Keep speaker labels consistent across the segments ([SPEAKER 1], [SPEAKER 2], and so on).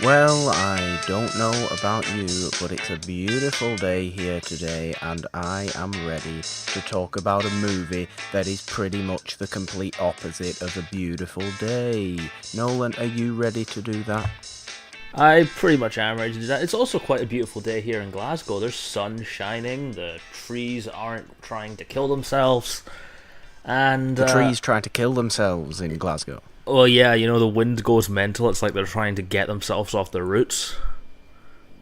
[SPEAKER 1] Well, I don't know about you, but it's a beautiful day here today, and I am ready to talk about a movie that is pretty much the complete opposite of a beautiful day. Nolan, are you ready to do that?
[SPEAKER 2] I pretty much am ready to do that. It's also quite a beautiful day here in Glasgow. There's sun shining, the trees aren't trying to kill themselves, and
[SPEAKER 1] The trees trying to kill themselves in Glasgow.
[SPEAKER 2] well, yeah, the wind goes mental. It's like they're trying to get themselves off their roots.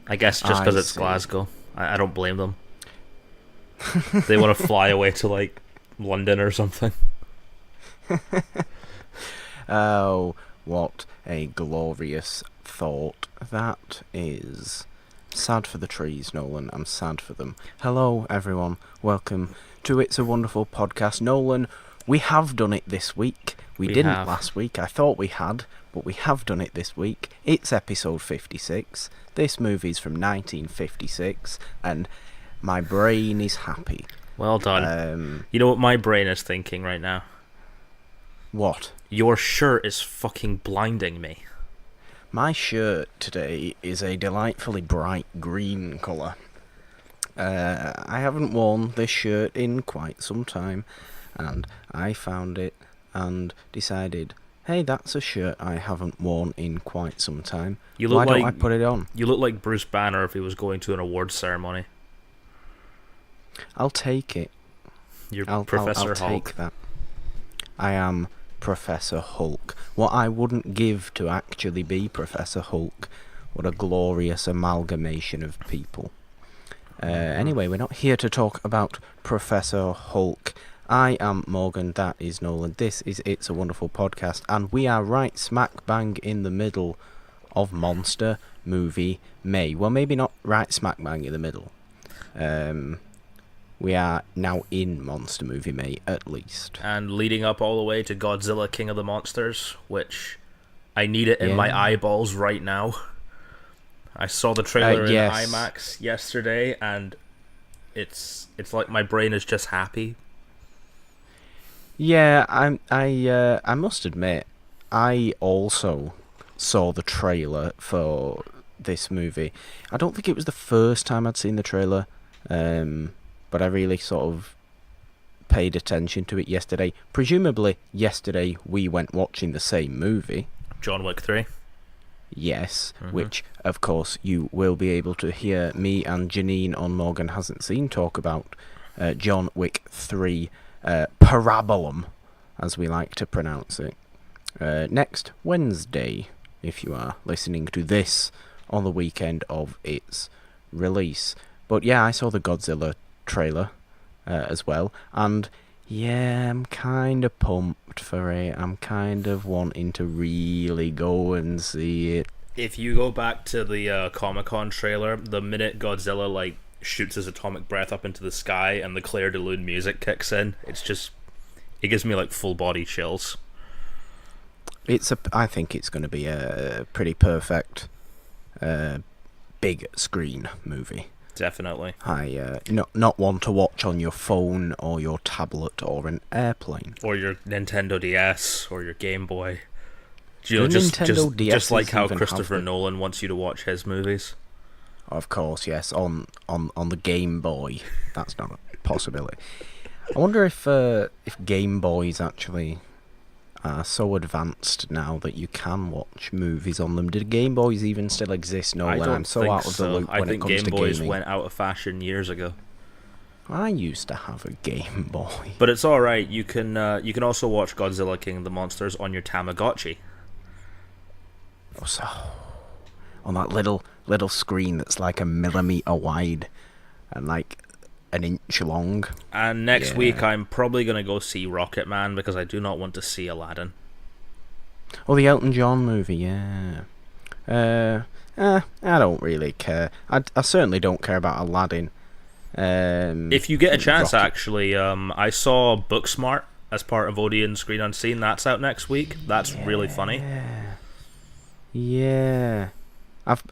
[SPEAKER 2] I guess just because
[SPEAKER 1] I
[SPEAKER 2] it's
[SPEAKER 1] see.
[SPEAKER 2] Glasgow. I don't blame them. They want to fly away to like London or something.
[SPEAKER 1] Oh, what a glorious thought that is. Sad for the trees, Nolan. I'm sad for them. Hello, everyone. Welcome to It's a Wonderful Podcast. Nolan, we have done it this week. We didn't
[SPEAKER 2] have.
[SPEAKER 1] last week. I thought we had, but we have done it this week. It's episode 56. This movie's from 1956, and my brain is happy.
[SPEAKER 2] Well done. You know what my brain is thinking right now?
[SPEAKER 1] What?
[SPEAKER 2] Your shirt is fucking blinding me.
[SPEAKER 1] My shirt today is a delightfully bright green colour. I haven't worn this shirt in quite some time, and I found it and decided, hey, that's a shirt I haven't worn in quite some time. Why don't I put it on?
[SPEAKER 2] You look like Bruce Banner if he was going to an awards ceremony.
[SPEAKER 1] I'll take it.
[SPEAKER 2] You're
[SPEAKER 1] I'll
[SPEAKER 2] Professor Hulk.
[SPEAKER 1] take that. I am Professor Hulk. What I wouldn't give to actually be Professor Hulk. What a glorious amalgamation of people. Anyway, we're not here to talk about Professor Hulk. I am Morgan, that is Nolan. This is It's a Wonderful Podcast, and we are right smack bang in the middle of Monster Movie May. Well, maybe not right smack bang in the middle. We are now in Monster Movie May, at least.
[SPEAKER 2] And leading up all the way to Godzilla King of the Monsters, which I need it in my eyeballs right now. I saw the trailer in IMAX yesterday, and it's like my brain is just happy.
[SPEAKER 1] Yeah, I must admit, I also saw the trailer for this movie. I don't think it was the first time I'd seen the trailer, but I really sort of paid attention to it yesterday. Presumably, yesterday we went watching the same movie.
[SPEAKER 2] John Wick 3.
[SPEAKER 1] Yes, which, of course, you will be able to hear me and Janine on Morgan Hasn't Seen talk about John Wick 3 Parabolum, as we like to pronounce it, next Wednesday, if you are listening to this on the weekend of its release. But yeah, I saw the Godzilla trailer as well, and yeah, I'm kind of pumped for it. I'm kind of wanting to really go and see it.
[SPEAKER 2] If you go back to the Comic-Con trailer, the minute Godzilla shoots his atomic breath up into the sky and the Claire de Lune music kicks in, it gives me full body chills.
[SPEAKER 1] I think it's going to be a pretty perfect big screen movie.
[SPEAKER 2] Definitely.
[SPEAKER 1] Not one to watch on your phone or your tablet or an airplane.
[SPEAKER 2] Or your Nintendo DS or your Game Boy.
[SPEAKER 1] Nintendo DS
[SPEAKER 2] just like how
[SPEAKER 1] even
[SPEAKER 2] Christopher Nolan wants you to watch his movies.
[SPEAKER 1] Of course, yes, on the Game Boy. That's not a possibility. I wonder if Game Boys actually are so advanced now that you can watch movies on them. Did Game Boys even still exist? No, I'm so out of the loop when it comes to gaming.
[SPEAKER 2] I think Game Boys went out of fashion years ago.
[SPEAKER 1] I used to have a Game Boy.
[SPEAKER 2] But it's alright, you can also watch Godzilla King of the Monsters on your Tamagotchi.
[SPEAKER 1] Oh, so on that little screen that's like a millimeter wide and like an inch long.
[SPEAKER 2] And next week I'm probably going to go see Rocket Man because I do not want to see Aladdin.
[SPEAKER 1] Oh, the Elton John movie, yeah. I don't really care. I certainly don't care about Aladdin.
[SPEAKER 2] If you get a chance, actually, I saw Booksmart as part of Odeon Screen Unseen. That's out next week. That's really funny.
[SPEAKER 1] Yeah.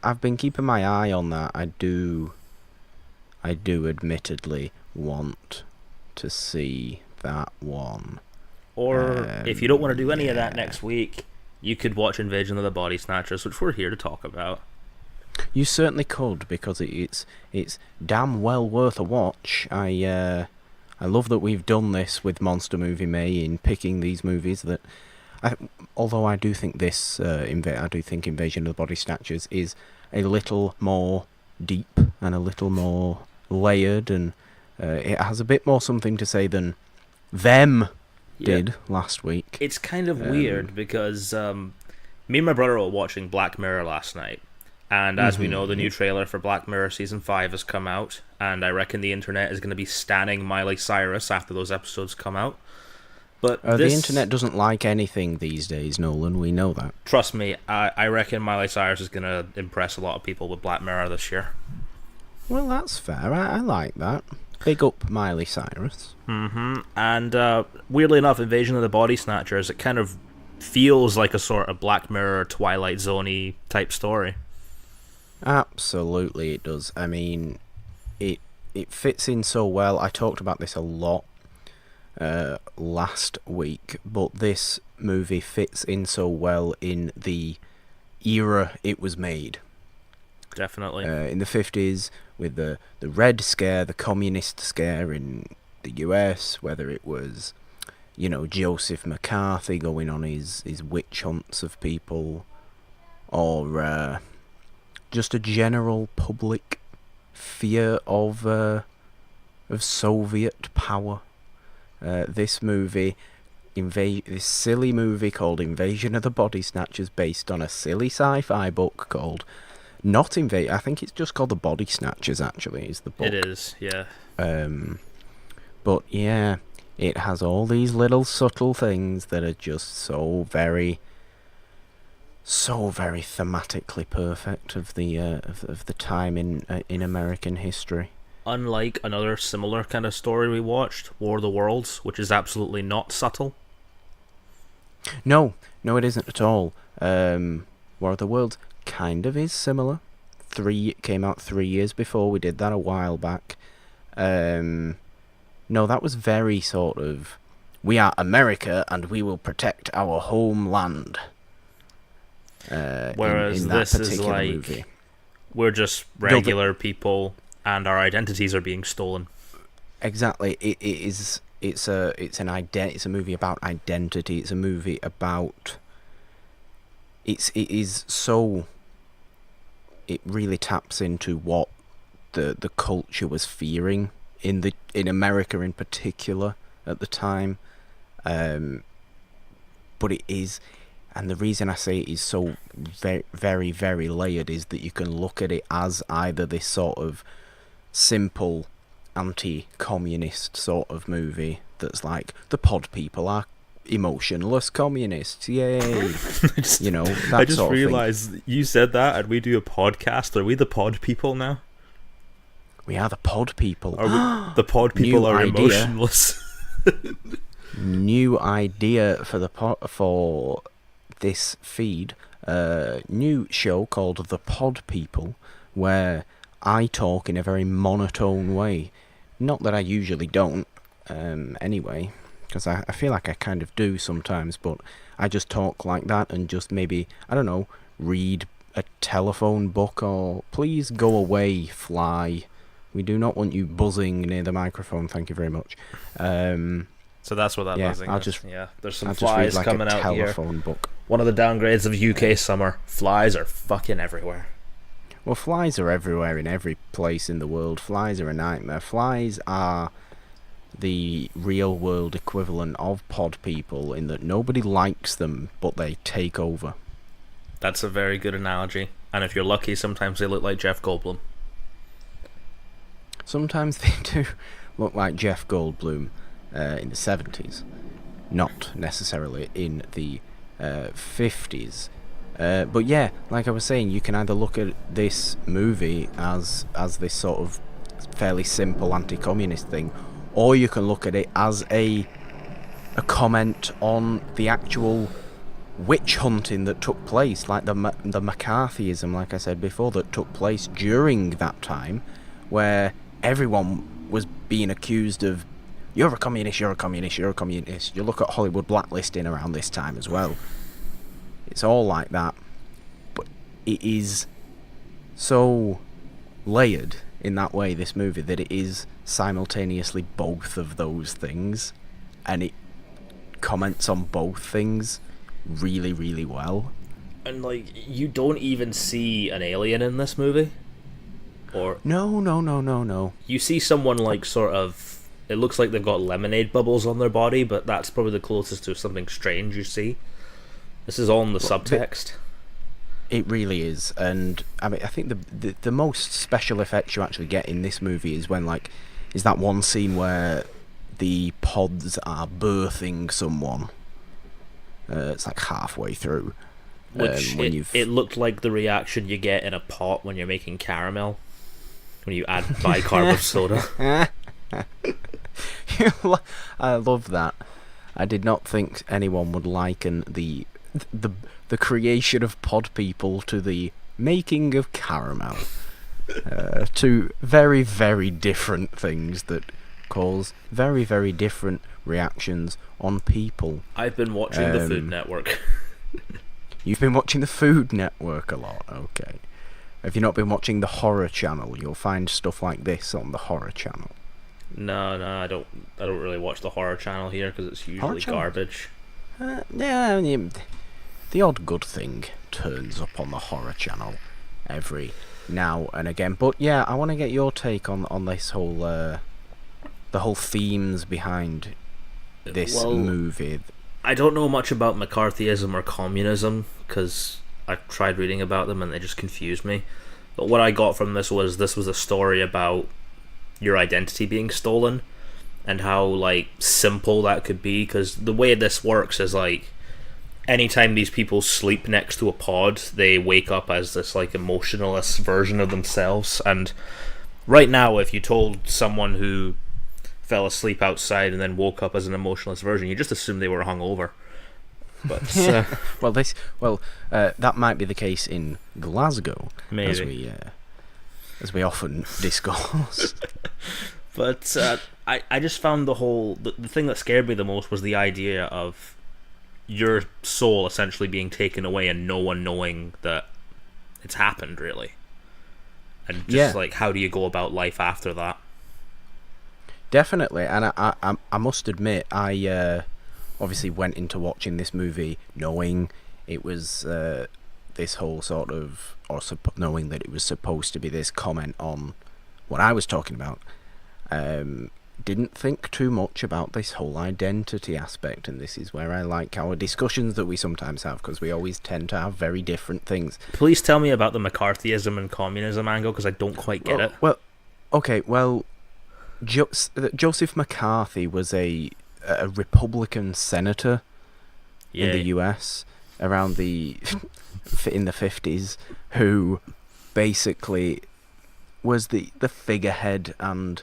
[SPEAKER 1] I've been keeping my eye on that. I do admittedly want to see that one.
[SPEAKER 2] Or if you don't want to do any of that next week, you could watch Invasion of the Body Snatchers, which we're here to talk about.
[SPEAKER 1] You certainly could, because it's damn well worth a watch. I love that we've done this with Monster Movie May in picking these movies that, although I do think this, I do think Invasion of the Body Snatchers is a little more deep and a little more layered, and it has a bit more something to say than them did last week.
[SPEAKER 2] It's kind of weird because me and my brother were watching Black Mirror last night. And as we know, the new trailer for Black Mirror Season 5 has come out, and I reckon the internet is going to be stanning Miley Cyrus after those episodes come out. But
[SPEAKER 1] the internet doesn't like anything these days, Nolan, we know that.
[SPEAKER 2] Trust me, I reckon Miley Cyrus is going to impress a lot of people with Black Mirror this year.
[SPEAKER 1] Well, that's fair, I like that. Big up Miley Cyrus.
[SPEAKER 2] And weirdly enough, Invasion of the Body Snatchers, it kind of feels like a sort of Black Mirror, Twilight Zone-y type story.
[SPEAKER 1] Absolutely it does. I mean, it fits in so well. I talked about this a lot last week, but this movie fits in so well in the era it was made.
[SPEAKER 2] Definitely.
[SPEAKER 1] In the 50s, with the Red Scare, the Communist Scare in the US, whether it was, Joseph McCarthy going on his witch hunts of people, or just a general public fear of Soviet power. This movie, this silly movie called Invasion of the Body Snatchers, based on a silly sci-fi book called I think it's just called The Body Snatchers, actually, is the book.
[SPEAKER 2] It is, yeah.
[SPEAKER 1] But yeah, it has all these little subtle things that are just so very thematically perfect of the time in American history.
[SPEAKER 2] Unlike another similar kind of story we watched, War of the Worlds, which is absolutely not subtle.
[SPEAKER 1] No, it isn't at all. War of the Worlds kind of is similar. It came out 3 years before we did that a while back. No, that was very sort of, we are America and we will protect our homeland.
[SPEAKER 2] Whereas
[SPEAKER 1] in that
[SPEAKER 2] this is like,
[SPEAKER 1] movie.
[SPEAKER 2] We're just regular people and our identities are being stolen. Exactly.
[SPEAKER 1] It's a movie about identity. It's a movie about, it really taps into what the culture was fearing in America in particular at the time. But it is, and the reason I say it is so very, very, very layered is that you can look at it as either this sort of simple anti-communist sort of movie that's like, the pod people are emotionless communists, yay.
[SPEAKER 2] I just realised you said that and we do a podcast. Are we the pod people now?
[SPEAKER 1] We are the pod people.
[SPEAKER 2] The pod people are emotionless.
[SPEAKER 1] New idea for this feed. New show called The Pod People, where I talk in a very monotone way. Not that I usually don't, anyway, because I feel like I kind of do sometimes, but I just talk like that and just maybe, I don't know, read a telephone book, or please go away, fly. We do not want you buzzing near the microphone, thank you very much.
[SPEAKER 2] So that's what that buzzing is. There's some flies
[SPEAKER 1] like
[SPEAKER 2] coming out here.
[SPEAKER 1] Book.
[SPEAKER 2] One of the downgrades of UK summer. Flies are fucking everywhere.
[SPEAKER 1] Well, flies are everywhere in every place in the world. Flies are a nightmare. Flies are the real world equivalent of pod people in that nobody likes them, but they take over.
[SPEAKER 2] That's a very good analogy. And if you're lucky, sometimes they look like Jeff Goldblum.
[SPEAKER 1] Sometimes they do look like Jeff Goldblum in the 70s. Not necessarily in the 50s. But yeah, like I was saying, you can either look at this movie as this sort of fairly simple anti-communist thing, or you can look at it as a comment on the actual witch hunting that took place, like the McCarthyism, like I said before, that took place during that time, where everyone was being accused of, you're a communist, you're a communist, you're a communist. You look at Hollywood blacklisting around this time as well. It's all like that, but it is so layered in that way, this movie, that it is simultaneously both of those things, and it comments on both things really, really well.
[SPEAKER 2] And, like, you don't even see an alien in this movie? Or
[SPEAKER 1] No.
[SPEAKER 2] you see someone, like, sort of... It looks like they've got lemonade bubbles on their body, but that's probably the closest to something strange you see. This is all in the subtext.
[SPEAKER 1] It really is, and I mean, I think the most special effects you actually get in this movie is when, like, is that one scene where the pods are birthing someone. It's like halfway through.
[SPEAKER 2] Which it looked like the reaction you get in a pot when you're making caramel, when you add bicarb of soda.
[SPEAKER 1] I love that. I did not think anyone would liken the creation of pod people to the making of caramel. Two very, very different things that cause very, very different reactions on people.
[SPEAKER 2] I've been watching the Food Network.
[SPEAKER 1] You've been watching the Food Network a lot, okay. Have you not been watching the Horror Channel? You'll find stuff like this on the Horror Channel.
[SPEAKER 2] No, I don't really watch the Horror Channel here because it's usually garbage.
[SPEAKER 1] Yeah, I mean, the odd good thing turns up on the Horror Channel every now and again. But yeah, I want to get your take on this whole the whole themes behind this movie.
[SPEAKER 2] I don't know much about McCarthyism or communism because I've tried reading about them and they just confused me. But what I got from this was a story about your identity being stolen and how, like, simple that could be, because the way this works is, like, anytime these people sleep next to a pod, they wake up as this, like, emotionless version of themselves. And right now, if you told someone who fell asleep outside and then woke up as an emotionless version, you just assume they were hungover. But
[SPEAKER 1] that might be the case in Glasgow,
[SPEAKER 2] maybe,
[SPEAKER 1] as we often discuss.
[SPEAKER 2] But I just found the thing that scared me the most was the idea of your soul essentially being taken away and no one knowing that it's happened, really. And just like, how do you go about life after that?
[SPEAKER 1] Definitely, and I must admit, I obviously went into watching this movie knowing it was this whole sort of, knowing that it was supposed to be this comment on what I was talking about. Didn't think too much about this whole identity aspect, and this is where I like our discussions that we sometimes have, because we always tend to have very different things.
[SPEAKER 2] Please tell me about the McCarthyism and communism angle, because I don't quite get it.
[SPEAKER 1] Well, okay, Joseph McCarthy was a Republican senator in the US around in the 50s, who basically was the figurehead, and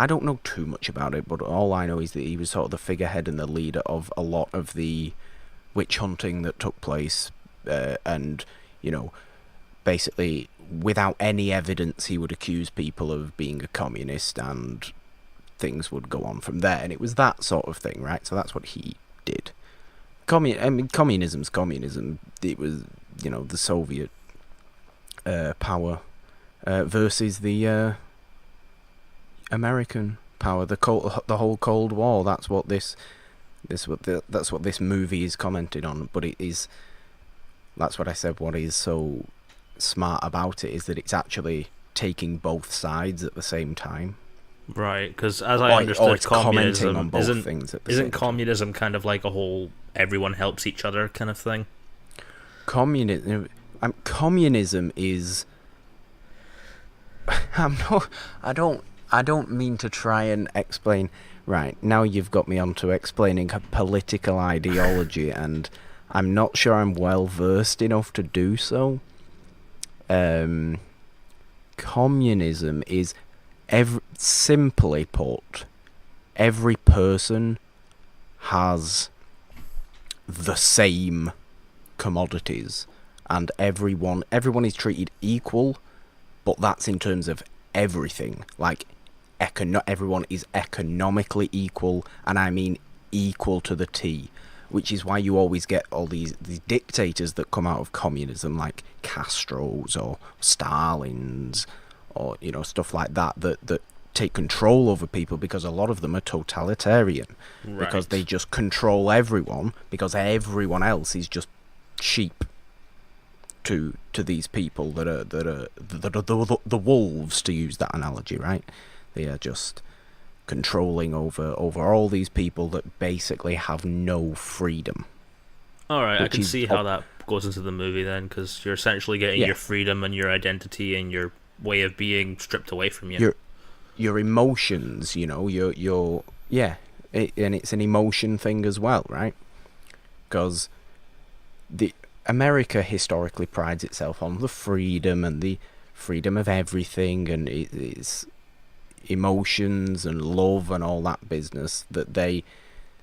[SPEAKER 1] I don't know too much about it, but all I know is that he was sort of the figurehead and the leader of a lot of the witch hunting that took place, and, you know, basically without any evidence he would accuse people of being a communist, and things would go on from there, and it was that sort of thing, right? So that's what he did. Communism's communism. It was, you know, the Soviet power versus the American power, the whole Cold War. That's what this movie is commented on. But it is, that's what I said. What is so smart about it is that it's actually taking both sides at the same time.
[SPEAKER 2] Right, because as I understood, communism
[SPEAKER 1] on both things at the
[SPEAKER 2] isn't communism kind of like a whole everyone helps each other kind of thing?
[SPEAKER 1] Communism is. I don't mean to try and explain. Right, now you've got me onto explaining a political ideology, and I'm not sure I'm well versed enough to do so. Communism is, simply put, every person has the same commodities, and everyone is treated equal, but that's in terms of everything. Like, everyone is economically equal, and I mean equal to the T. which is why you always get all these dictators that come out of communism, like Castro's or Stalin's, or stuff like that take control over people, because a lot of them are totalitarian, because they just control everyone, because everyone else is just sheep to these people that are the wolves, to use that analogy, right? They are just controlling over all these people that basically have no freedom.
[SPEAKER 2] All right, I can see how that goes into the movie then, because you're essentially getting your freedom and your identity and your way of being stripped away from you.
[SPEAKER 1] Your emotions, and it's an emotion thing as well, right? Because America historically prides itself on the freedom and the freedom of everything, and it's emotions and love and all that business that they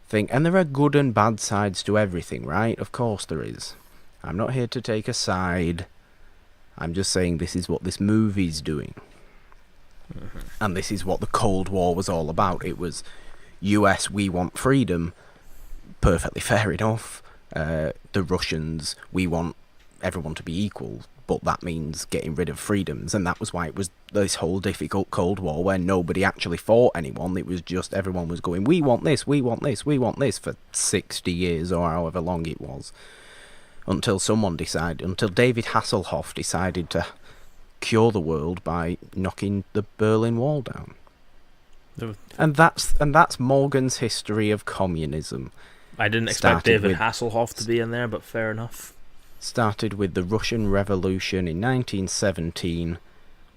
[SPEAKER 1] think. And there are good and bad sides to everything, right? Of course there is. I'm not here to take a side. I'm just saying this is what this movie's doing. Mm-hmm. And this is what the Cold War was all about. It was US, we want freedom. Perfectly fair enough. The Russians, we want everyone to be equal, but that means getting rid of freedoms, and that was why it was this whole difficult Cold War where nobody actually fought anyone. It was just everyone was going, we want this, we want this, we want this, for 60 years or however long it was, until David Hasselhoff decided to cure the world by knocking the Berlin Wall down. And that's Morgan's history of communism.
[SPEAKER 2] I didn't expect David Hasselhoff to be in there, but fair enough.
[SPEAKER 1] Started with the Russian Revolution in 1917,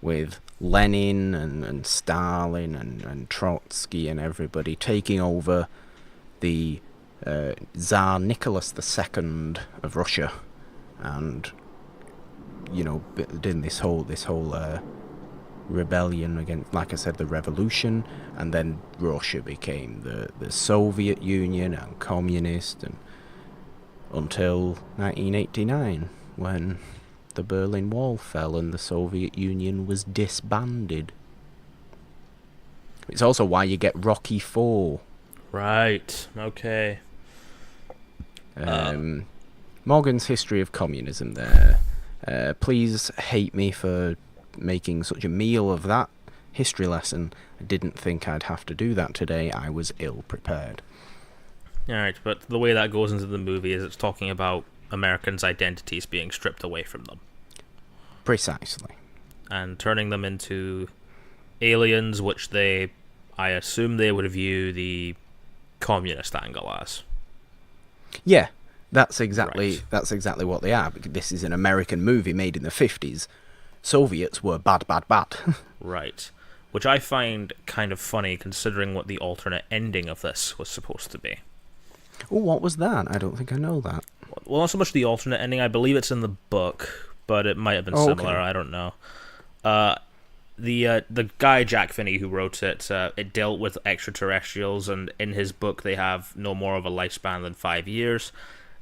[SPEAKER 1] with Lenin and Stalin and Trotsky and everybody taking over the Tsar Nicholas II of Russia, and doing this whole rebellion against, like I said, the revolution, and then Russia became the Soviet Union and communist, and until 1989, when the Berlin Wall fell and the Soviet Union was disbanded. It's also why you get Rocky IV.
[SPEAKER 2] Right, okay.
[SPEAKER 1] Morgan's history of communism there. Please hate me for making such a meal of that history lesson. I didn't think I'd have to do that today. I was ill prepared.
[SPEAKER 2] Alright, but the way that goes into the movie is it's talking about Americans' identities being stripped away from them.
[SPEAKER 1] Precisely.
[SPEAKER 2] And turning them into aliens, which I assume they would view the communist angle as.
[SPEAKER 1] Yeah, that's exactly what they are. This is an American movie made in the 50s. Soviets were bad.
[SPEAKER 2] Right. Which I find kind of funny, considering what the alternate ending of this was supposed to be.
[SPEAKER 1] Oh, what was that? I don't think I know that.
[SPEAKER 2] Well, not so much the alternate ending. I believe it's in the book, but it might have been similar. Okay. I don't know. The guy Jack Finney who wrote it, it dealt with extraterrestrials, and in his book they have no more of a lifespan than 5 years.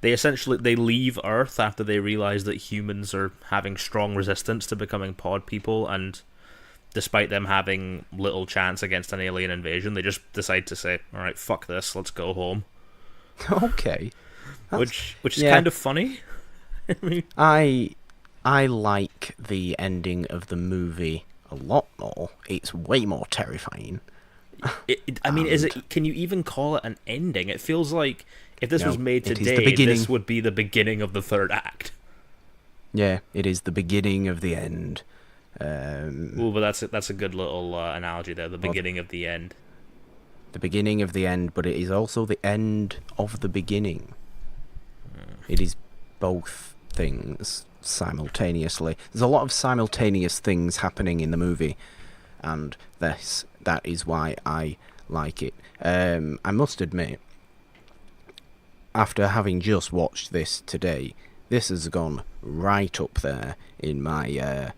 [SPEAKER 2] They leave Earth after they realize that humans are having strong resistance to becoming pod people, and despite them having little chance against an alien invasion, they just decide to say, "All right, fuck this, let's go home."
[SPEAKER 1] Okay.
[SPEAKER 2] Which is kind of funny.
[SPEAKER 1] I like the ending of the movie a lot more. It's way more terrifying.
[SPEAKER 2] Is it? Can you even call it an ending? It feels like if this was made today, this would be the beginning of the third act.
[SPEAKER 1] Yeah, it is the beginning of the end.
[SPEAKER 2] But that's a good little analogy there. The beginning of the end.
[SPEAKER 1] The beginning of the end, but it is also the end of the beginning. It is both things simultaneously. There's a lot of simultaneous things happening in the movie, and that is why I like it. I must admit, after having just watched this today, this has gone right up there in my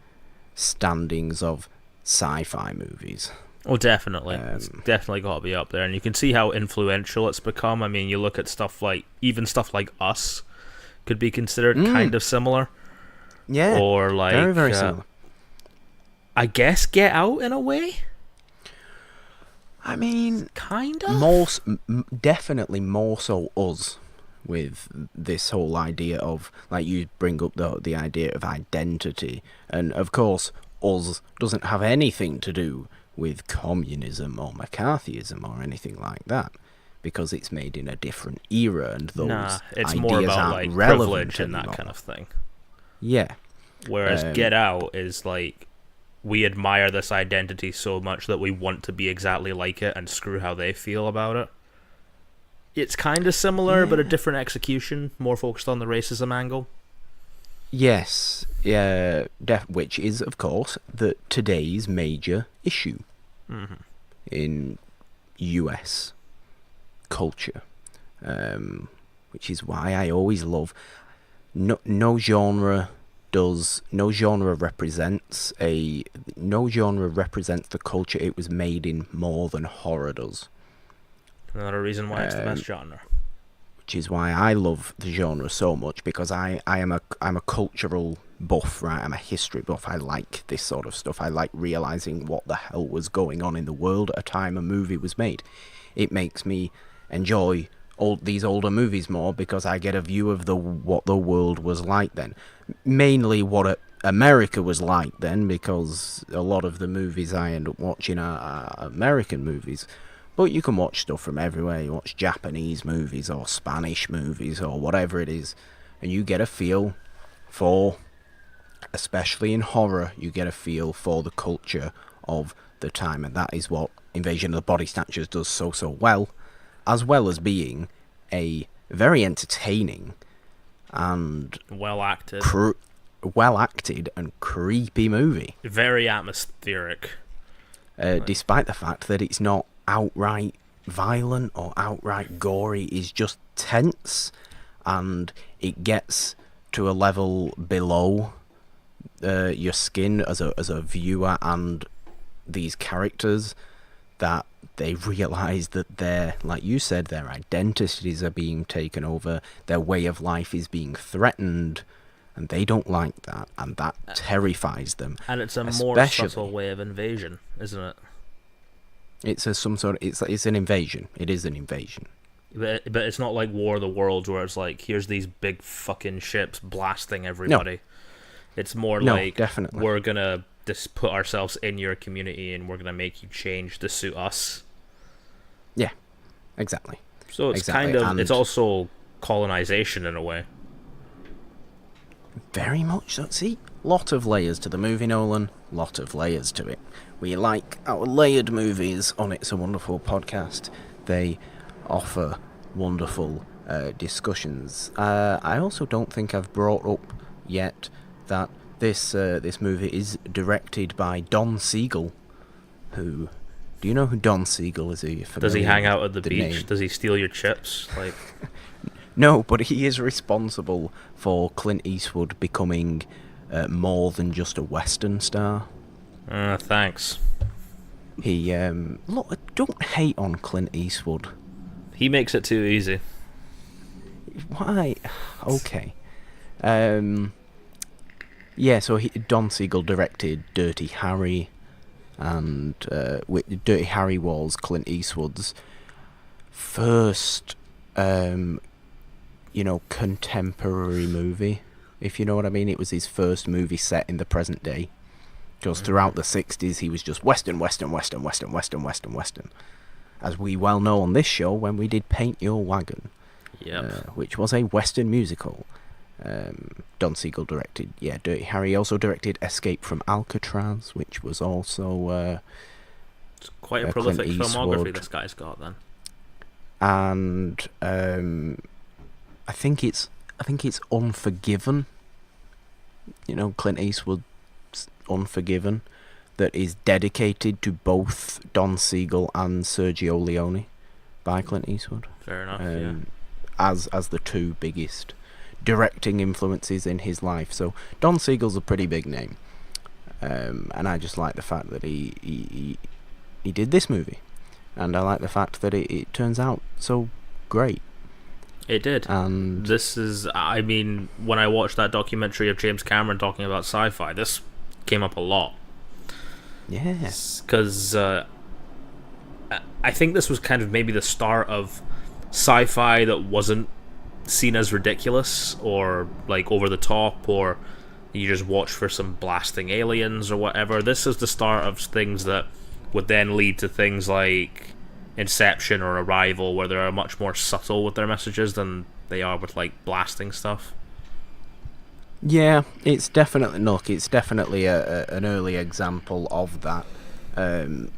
[SPEAKER 1] standings of sci-fi movies.
[SPEAKER 2] Oh, definitely. It's definitely got to be up there. And you can see how influential it's become. I mean, you look at stuff like Us could be considered kind of similar.
[SPEAKER 1] Yeah.
[SPEAKER 2] Or like...
[SPEAKER 1] Very, very similar.
[SPEAKER 2] I guess Get Out in a way?
[SPEAKER 1] I mean...
[SPEAKER 2] Kind of?
[SPEAKER 1] Definitely more so Us. with this whole idea of, like, you bring up the idea of identity, and of course Us doesn't have anything to do with communism or McCarthyism or anything like that, because it's made in a different era, and those
[SPEAKER 2] it's
[SPEAKER 1] ideas
[SPEAKER 2] more about
[SPEAKER 1] aren't
[SPEAKER 2] like
[SPEAKER 1] relevant
[SPEAKER 2] privilege and
[SPEAKER 1] anymore.
[SPEAKER 2] that kind of thing.
[SPEAKER 1] Yeah.
[SPEAKER 2] Whereas Get Out is like, we admire this identity so much that we want to be exactly like it and screw how they feel about it. It's kind of similar, but a different execution, more focused on the racism angle.
[SPEAKER 1] Yes, which is, of course, today's major issue in US culture, which is why I always love no genre represents the culture it was made in more than horror does.
[SPEAKER 2] Another reason why it's the best genre.
[SPEAKER 1] Which is why I love the genre so much, because I'm a cultural buff, right? I'm a history buff. I like this sort of stuff. I like realizing what the hell was going on in the world at a time a movie was made. It makes me enjoy these older movies more, because I get a view of what the world was like then. Mainly what America was like then, because a lot of the movies I end up watching are American movies. But you can watch stuff from everywhere. You watch Japanese movies or Spanish movies or whatever it is, and you get a feel for, especially in horror, you get a feel for the culture of the time, and that is what Invasion of the Body Snatchers does so well as being a very entertaining and
[SPEAKER 2] well acted
[SPEAKER 1] and creepy movie.
[SPEAKER 2] Very atmospheric.
[SPEAKER 1] Despite the fact that it's not outright violent or outright gory, is just tense, and it gets to a level below your skin as a viewer and these characters, that they realise that like you said, their identities are being taken over, their way of life is being threatened, and they don't like that, and that terrifies them.
[SPEAKER 2] And it's a more subtle way of invasion, isn't it?
[SPEAKER 1] It's an invasion. It is an invasion.
[SPEAKER 2] But it's not like War of the Worlds, where it's like, here's these big fucking ships blasting everybody.
[SPEAKER 1] No.
[SPEAKER 2] It's more like,
[SPEAKER 1] definitely,
[SPEAKER 2] we're gonna just put ourselves in your community and we're gonna make you change to suit us.
[SPEAKER 1] Yeah, exactly.
[SPEAKER 2] So it's it's also colonization in a way.
[SPEAKER 1] Very much so. See, lot of layers to the movie, Nolan. Lot of layers to it. We like our layered movies on It's a Wonderful podcast. They offer wonderful discussions. I also don't think I've brought up yet that this movie is directed by Don Siegel. Do you know who Don Siegel is?
[SPEAKER 2] Does he hang out at the beach? Name? Does he steal your chips? Like,
[SPEAKER 1] no, but he is responsible for Clint Eastwood becoming more than just a Western star.
[SPEAKER 2] Thanks.
[SPEAKER 1] He look, don't hate on Clint Eastwood.
[SPEAKER 2] He makes it too easy.
[SPEAKER 1] Why? Okay. Yeah, so Don Siegel directed Dirty Harry, and Dirty Harry was Clint Eastwood's first, contemporary movie, if you know what I mean. It was his first movie set in the present day. Because throughout the 60s, he was just Western. As we well know on this show when we did Paint Your Wagon, which was a Western musical. Don Siegel directed, Dirty Harry. He also directed Escape from Alcatraz, which was also...
[SPEAKER 2] it's quite a prolific filmography this guy's got, then.
[SPEAKER 1] And I think it's Unforgiven. Clint Eastwood. Unforgiven, that is dedicated to both Don Siegel and Sergio Leone by Clint Eastwood.
[SPEAKER 2] Fair enough,
[SPEAKER 1] as the two biggest directing influences in his life. So Don Siegel's a pretty big name, and I just like the fact that he did this movie, and I like the fact that it turns out so great.
[SPEAKER 2] It did.
[SPEAKER 1] And
[SPEAKER 2] this is, I mean, when I watched that documentary of James Cameron talking about sci-fi, this came up a lot.
[SPEAKER 1] Yes.
[SPEAKER 2] Because I think this was kind of maybe the start of sci-fi that wasn't seen as ridiculous or like over the top, or you just watch for some blasting aliens or whatever. This is the start of things that would then lead to things like Inception or Arrival, where they're much more subtle with their messages than they are with like blasting stuff.
[SPEAKER 1] Yeah, it's definitely an early example of that.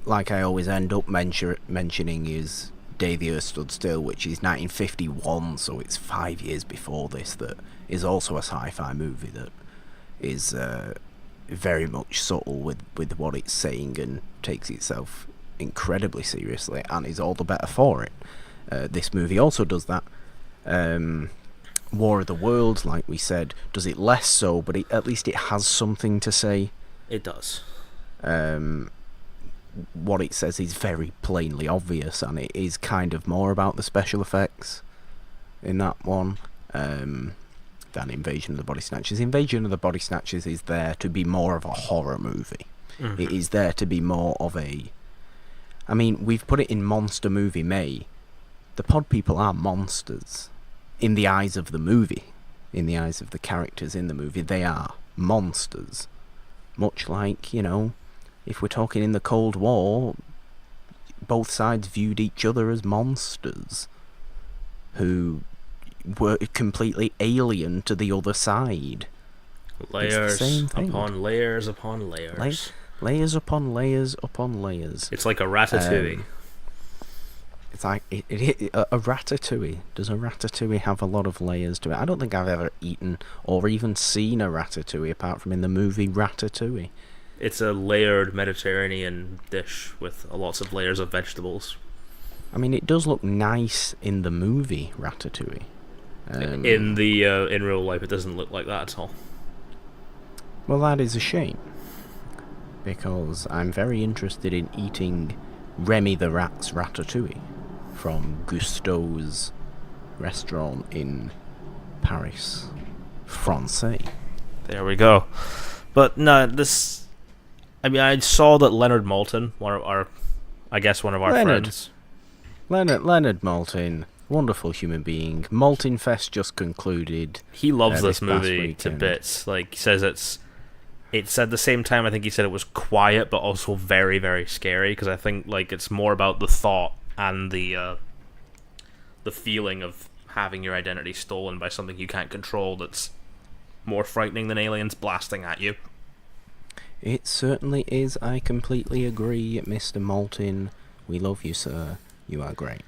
[SPEAKER 1] Like I always end up mentioning is Day the Earth Stood Still, which is 1951, so it's 5 years before this, that is also a sci-fi movie that is very much subtle with what it's saying and takes itself incredibly seriously, and is all the better for it. This movie also does that. War of the Worlds, like we said, does it less so, but at least it has something to say.
[SPEAKER 2] It does.
[SPEAKER 1] What it says is very plainly obvious, and it is kind of more about the special effects in that one than Invasion of the Body Snatchers. Invasion of the Body Snatchers is there to be more of a horror movie. Mm-hmm. It is there to be more of a... I mean, we've put it in Monster Movie May. The pod people are monsters. In the eyes of the movie, in the eyes of the characters in the movie, they are monsters. Much like, if we're talking in the Cold War, both sides viewed each other as monsters who were completely alien to the other side.
[SPEAKER 2] Layers upon layers upon layers.
[SPEAKER 1] Layers upon layers upon layers.
[SPEAKER 2] It's like a ratatouille.
[SPEAKER 1] It's like a ratatouille. Does a ratatouille have a lot of layers to it? I don't think I've ever eaten or even seen a ratatouille apart from in the movie Ratatouille.
[SPEAKER 2] It's a layered Mediterranean dish with lots of layers of vegetables.
[SPEAKER 1] I mean, it does look nice in the movie Ratatouille.
[SPEAKER 2] In real life, it doesn't look like that at all.
[SPEAKER 1] Well, that is a shame, because I'm very interested in eating Remy the Rat's ratatouille from Gusteau's restaurant in Paris, France.
[SPEAKER 2] There we go. But no, this... I mean, I saw that Leonard Maltin, one of our friends...
[SPEAKER 1] Leonard Maltin, wonderful human being. Maltin Fest just concluded.
[SPEAKER 2] He loves this movie to bits. Like, he says it's at the same time, I think he said it was quiet, but also very, very scary, because I think like it's more about the thought and the feeling of having your identity stolen by something you can't control that's more frightening than aliens blasting at you.
[SPEAKER 1] It certainly is. I completely agree, Mr. Maltin. We love you, sir. You are great.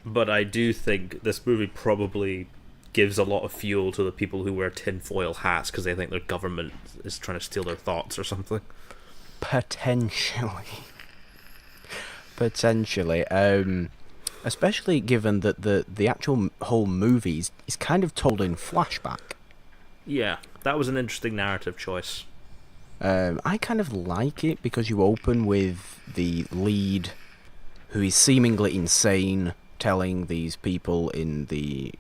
[SPEAKER 2] But I do think this movie probably gives a lot of fuel to the people who wear tinfoil hats because they think their government is trying to steal their thoughts or something.
[SPEAKER 1] Potentially. Especially given that the actual whole movie is kind of told in flashback.
[SPEAKER 2] Yeah, that was an interesting narrative choice.
[SPEAKER 1] I kind of like it because you open with the lead, who is seemingly insane, telling these people in the...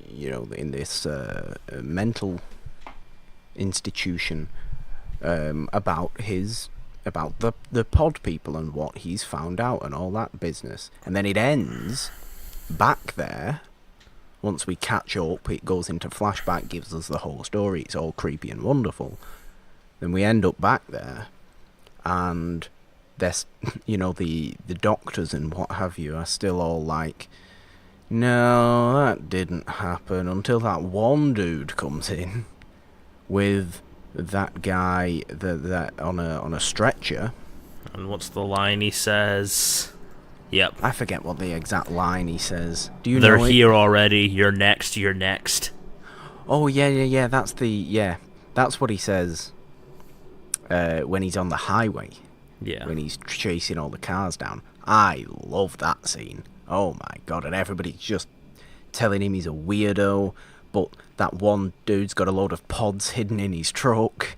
[SPEAKER 1] in this mental institution about the pod people and what he's found out and all that business. And then it ends back there. Once we catch up, it goes into flashback, gives us the whole story. It's all creepy and wonderful. Then we end up back there, and there's, the doctors and what have you are still all like, no, that didn't happen, until that one dude comes in with that guy that on a stretcher.
[SPEAKER 2] And what's the line he says? Yep.
[SPEAKER 1] I forget what the exact line he says. Do you
[SPEAKER 2] They're
[SPEAKER 1] know it?
[SPEAKER 2] Here already. You're next. You're next.
[SPEAKER 1] Oh, yeah. That's what he says when he's on the highway.
[SPEAKER 2] Yeah.
[SPEAKER 1] When he's chasing all the cars down. I love that scene. Oh my god, and everybody's just telling him he's a weirdo, but that one dude's got a load of pods hidden in his truck.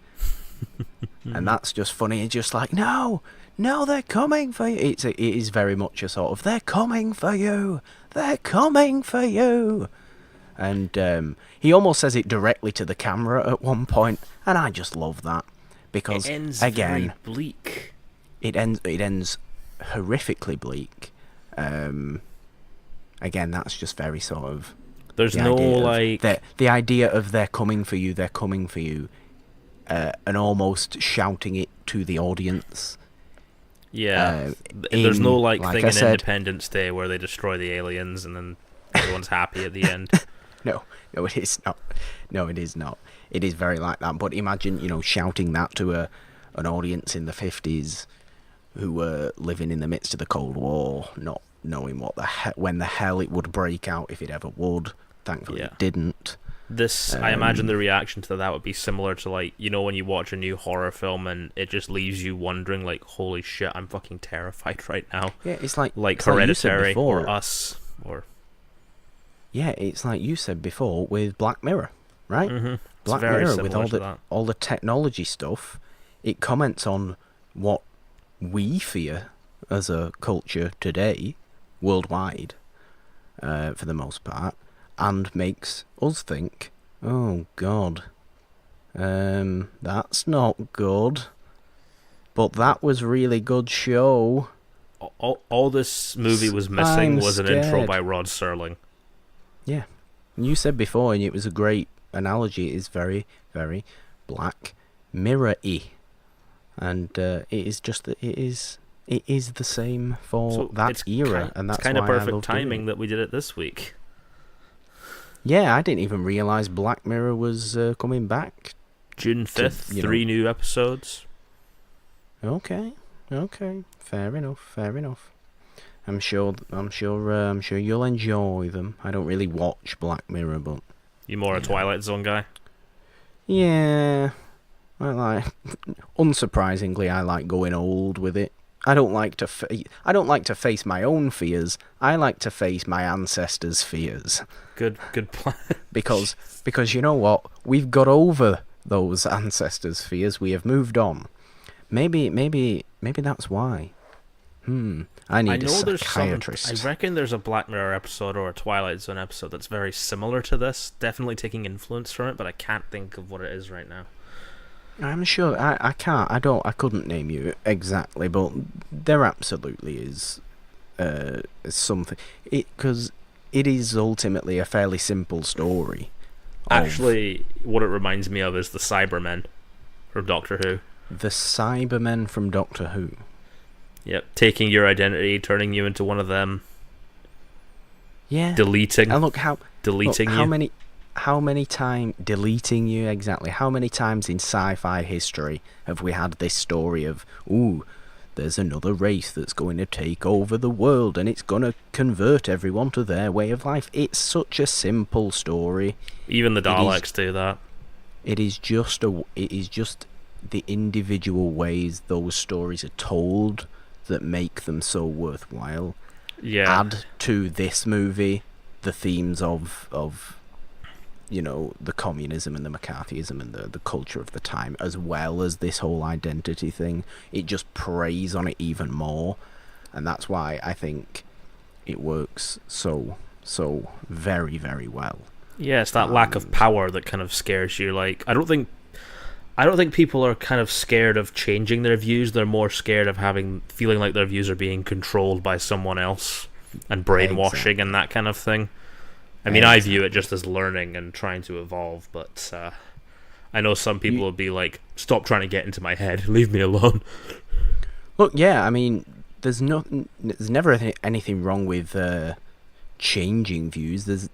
[SPEAKER 1] And that's just funny. It's just like, no, they're coming for you. It is very much a sort of, they're coming for you. And he almost says it directly to the camera at one point, and I just love that. Because,
[SPEAKER 2] it ends
[SPEAKER 1] again,
[SPEAKER 2] very bleak.
[SPEAKER 1] It ends horrifically bleak. Again, that's just very sort of
[SPEAKER 2] There's no like
[SPEAKER 1] the idea of they're coming for you, and almost shouting it to the audience.
[SPEAKER 2] Yeah, there's no like thing in Independence Day where they destroy the aliens and then everyone's happy at the end.
[SPEAKER 1] No, it is not. No, it is not. It is very like that. But imagine, shouting that to an audience in the 50s who were living in the midst of the Cold War, not knowing when the hell it would break out, if it ever would. Thankfully, it didn't.
[SPEAKER 2] I imagine the reaction to that would be similar to like, when you watch a new horror film and it just leaves you wondering like, holy shit, I'm fucking terrified right now.
[SPEAKER 1] Yeah, it's like
[SPEAKER 2] Hereditary or Us or.
[SPEAKER 1] Yeah, it's like you said before with Black Mirror, right?
[SPEAKER 2] Mm-hmm.
[SPEAKER 1] Black Mirror with all the technology stuff, it comments on what we fear as a culture today, worldwide, for the most part, and makes us think, oh God, that's not good. But that was really good show.
[SPEAKER 2] All this movie was missing was an intro by Rod Serling.
[SPEAKER 1] Yeah. You said before, and it was a great analogy, it is very, very Black Mirror-y. And it is the same for that era, and that's
[SPEAKER 2] it's kind of perfect
[SPEAKER 1] timing
[SPEAKER 2] timing that we did it this week.
[SPEAKER 1] Yeah, I didn't even realise Black Mirror was coming back.
[SPEAKER 2] June 5th, 3 new episodes.
[SPEAKER 1] Okay, fair enough. I'm sure you'll enjoy them. I don't really watch Black Mirror, but
[SPEAKER 2] you more a Twilight Zone guy?
[SPEAKER 1] Yeah, unsurprisingly, I like going old with it. I don't like to face my own fears. I like to face my ancestors' fears.
[SPEAKER 2] Good plan.
[SPEAKER 1] because you know what? We've got over those ancestors' fears. We have moved on. Maybe that's why. I need a psychiatrist.
[SPEAKER 2] I reckon there's a Black Mirror episode or a Twilight Zone episode that's very similar to this, definitely taking influence from it, but I can't think of what it is right now.
[SPEAKER 1] I'm sure I couldn't name you exactly, but there absolutely is something. Because it is ultimately a fairly simple story.
[SPEAKER 2] Actually, what it reminds me of is the Cybermen from Doctor Who.
[SPEAKER 1] The Cybermen from Doctor Who.
[SPEAKER 2] Yep, taking your identity, turning you into one of them.
[SPEAKER 1] Yeah.
[SPEAKER 2] Deleting.
[SPEAKER 1] And
[SPEAKER 2] deleting you.
[SPEAKER 1] How many times deleting you exactly? How many times in sci-fi history have we had this story of, there's another race that's going to take over the world and it's going to convert everyone to their way of life? It's such a simple story.
[SPEAKER 2] Even the Daleks do that.
[SPEAKER 1] It is just the individual ways those stories are told that make them so worthwhile.
[SPEAKER 2] Yeah.
[SPEAKER 1] Add to this movie the themes of the communism and the McCarthyism and the culture of the time, as well as this whole identity thing. It just preys on it even more, and that's why I think it works so very, very well.
[SPEAKER 2] Yeah, it's that lack of power that kind of scares you. Like, I don't think people are kind of scared of changing their views. They're more scared of feeling like their views are being controlled by someone else and brainwashing and that kind of thing. I mean, I view it just as learning and trying to evolve, but I know some people will be like, stop trying to get into my head, leave me alone.
[SPEAKER 1] Look, yeah, I mean, there's never anything wrong with changing views. There's,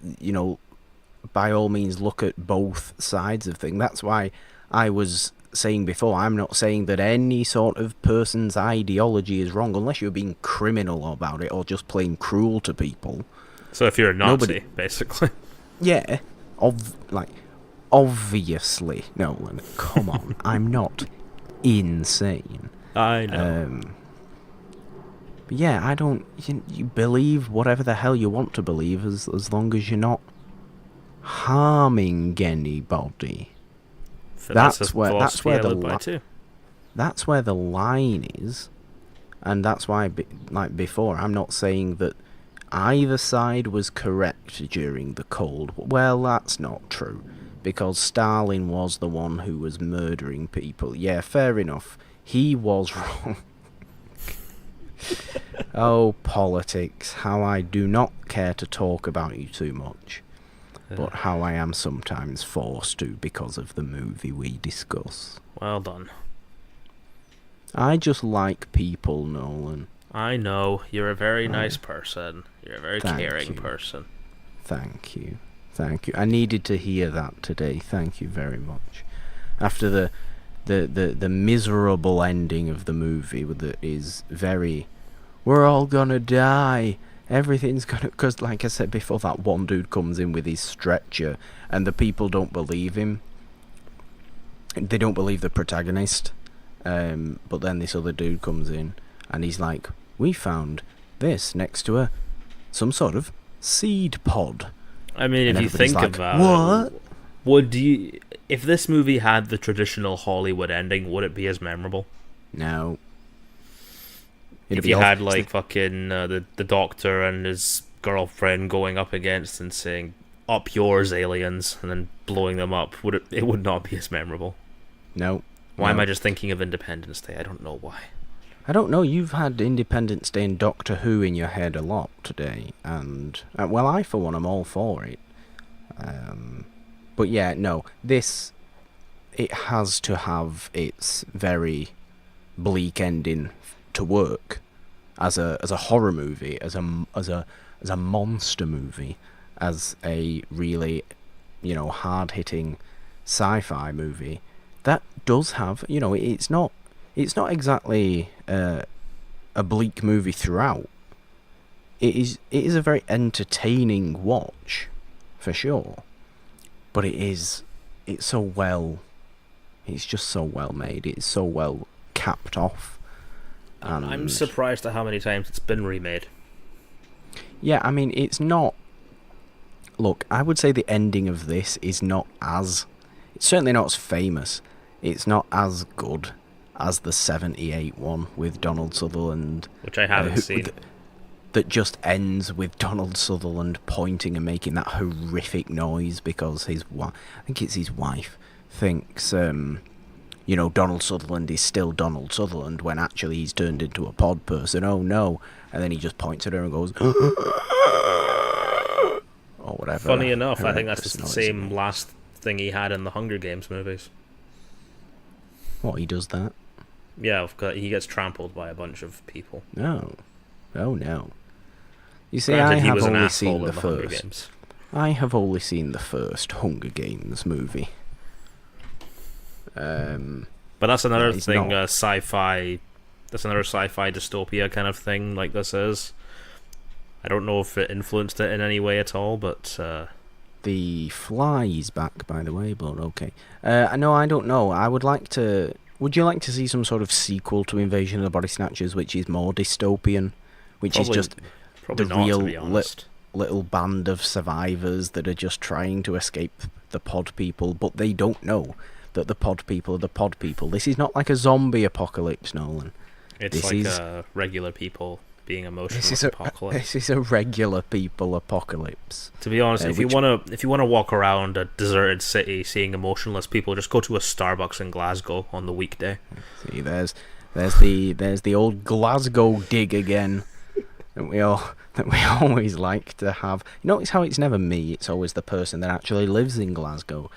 [SPEAKER 1] by all means, look at both sides of things. That's why I was saying before, I'm not saying that any sort of person's ideology is wrong, unless you're being criminal about it or just plain cruel to people.
[SPEAKER 2] So if you're a Nazi, basically.
[SPEAKER 1] Yeah, obviously. No, come on, I'm not insane.
[SPEAKER 2] I know.
[SPEAKER 1] But yeah, I don't. You believe whatever the hell you want to believe, as long as you're not harming anybody. That's where the line is, and that's why, like before, I'm not saying that either side was correct during the Cold War. Well, that's not true, because Stalin was the one who was murdering people. Yeah, fair enough. He was wrong. Oh, politics, how I do not care to talk about you too much. but how I am sometimes forced to because of the movie we discuss.
[SPEAKER 2] Well done.
[SPEAKER 1] I just like people, Nolan.
[SPEAKER 2] I know. You're a very nice person. You're a very caring person.
[SPEAKER 1] Thank you. Thank you. I needed to hear that today. Thank you very much. After the miserable ending of the movie that is very... We're all gonna die. Everything's gonna... Because, like I said before, that one dude comes in with his stretcher and the people don't believe him. They don't believe the protagonist. But then this other dude comes in and he's like, we found this next to some sort of seed pod.
[SPEAKER 2] I mean, if you think
[SPEAKER 1] like,
[SPEAKER 2] about it, would you... If this movie had the traditional Hollywood ending, would it be as memorable?
[SPEAKER 1] No.
[SPEAKER 2] If you had, like, fucking the doctor and his girlfriend going up against and saying, up yours, aliens, and then blowing them up, it would not be as memorable.
[SPEAKER 1] No.
[SPEAKER 2] Why am I just thinking of Independence Day? I don't know why.
[SPEAKER 1] I don't know, you've had Independence Day and Doctor Who in your head a lot today, and, well, I, for one, am all for it. But yeah, no, it has to have its very bleak ending to work as a horror movie, as a monster movie, as a really, hard-hitting sci-fi movie. That does have, it's not exactly a bleak movie throughout. It is a very entertaining watch, for sure. But it's just so well made. It's so well capped off. And
[SPEAKER 2] I'm surprised at how many times it's been remade.
[SPEAKER 1] Yeah, I mean, it's not... Look, I would say the ending of this is not as... It's certainly not as famous. It's not as good as the 78 one with Donald Sutherland.
[SPEAKER 2] Which I haven't seen.
[SPEAKER 1] That just ends with Donald Sutherland pointing and making that horrific noise because I think it's his wife, thinks, Donald Sutherland is still Donald Sutherland when actually he's turned into a pod person. Oh no. And then he just points at her and goes, or whatever.
[SPEAKER 2] Funny enough, I think that's the same last thing he had in the Hunger Games movies.
[SPEAKER 1] What, he does that?
[SPEAKER 2] Yeah, he gets trampled by a bunch of people.
[SPEAKER 1] No. Oh no. You see,
[SPEAKER 2] Granted,
[SPEAKER 1] I have only seen the
[SPEAKER 2] Hunger
[SPEAKER 1] first.
[SPEAKER 2] Games.
[SPEAKER 1] I have only seen the first Hunger Games movie.
[SPEAKER 2] But that's another thing, sci-fi. That's another sci-fi dystopia kind of thing. Like this is. I don't know if it influenced it in any way at all, but.
[SPEAKER 1] The Fly is back, by the way, but okay. No, I don't know. I would like to. Would you like to see some sort of sequel to Invasion of the Body Snatchers, which is more dystopian, which is just the real little band of survivors that are just trying to escape the pod people, but they don't know that the pod people are the pod people. This is not like a zombie apocalypse, Nolan.
[SPEAKER 2] It's regular people being emotional apocalypse.
[SPEAKER 1] This is a regular people apocalypse.
[SPEAKER 2] To be honest, if you wanna walk around a deserted city seeing emotionless people, just go to a Starbucks in Glasgow on the weekday.
[SPEAKER 1] See, there's the old Glasgow dig again that we always like to have. You notice how it's never me; it's always the person that actually lives in Glasgow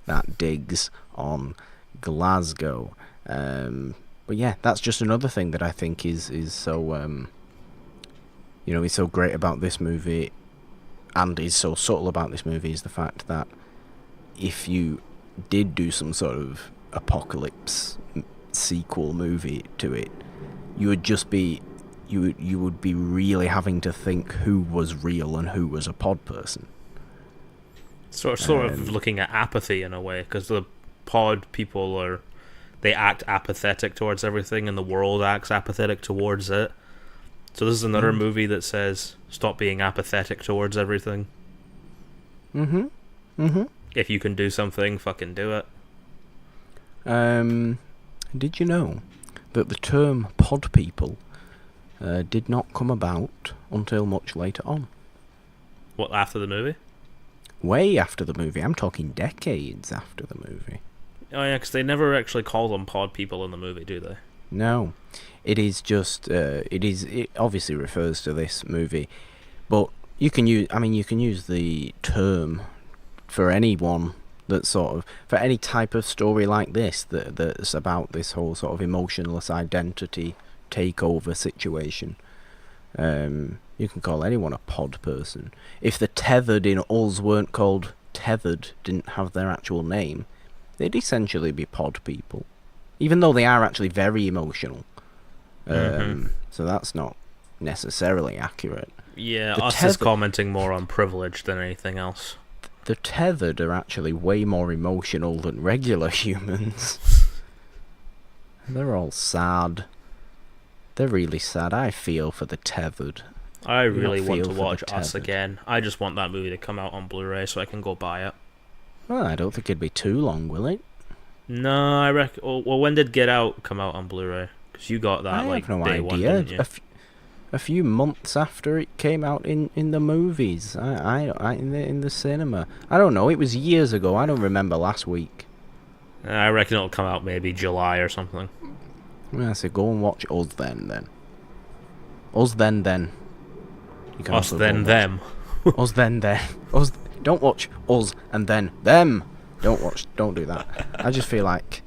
[SPEAKER 1] that digs on Glasgow. But yeah, that's just another thing that I think is so is so great about this movie, and is so subtle about this movie, is the fact that if you did do some sort of apocalypse sequel movie to it, you would just be you would be really having to think who was real and who was a pod person.
[SPEAKER 2] Sort of looking at apathy in a way, because the pod people they act apathetic towards everything, and the world acts apathetic towards it. So this is another movie that says, stop being apathetic towards everything. If you can do something, fucking do it.
[SPEAKER 1] Did you know that the term pod people did not come about until much later on?
[SPEAKER 2] What, after the movie?
[SPEAKER 1] Way after the movie. I'm talking decades after the movie.
[SPEAKER 2] Oh yeah, because they never actually call them pod people in the movie, do they?
[SPEAKER 1] No. It is just, it obviously refers to this movie, but you can use the term for anyone that's for any type of story like this that's about this whole sort of emotionless identity takeover situation. You can call anyone a pod person. If the tethered in Us weren't called tethered, didn't have their actual name, they'd essentially be pod people, even though they are actually very emotional. So that's not necessarily accurate.
[SPEAKER 2] Yeah, us is commenting more on privilege than anything else.
[SPEAKER 1] The tethered are actually way more emotional than regular humans. They're all sad. They're really sad. I feel for the tethered.
[SPEAKER 2] I really want to watch Us again. I just want that movie to come out on Blu-ray so I can go buy it.
[SPEAKER 1] Well, I don't think it'd be too long, will it?
[SPEAKER 2] No, I reckon... Well, when did Get Out come out on Blu-ray? Because you got that, I have no day idea. One, didn't you?
[SPEAKER 1] A few months after it came out in the movies, in the cinema. I don't know. It was years ago. I don't remember last week.
[SPEAKER 2] I reckon it'll come out maybe July or something.
[SPEAKER 1] Yeah, so go and watch Us then. Us then. You can
[SPEAKER 2] Us then them.
[SPEAKER 1] Us then them. Us. Don't watch Us and then them. Don't do that. I just feel like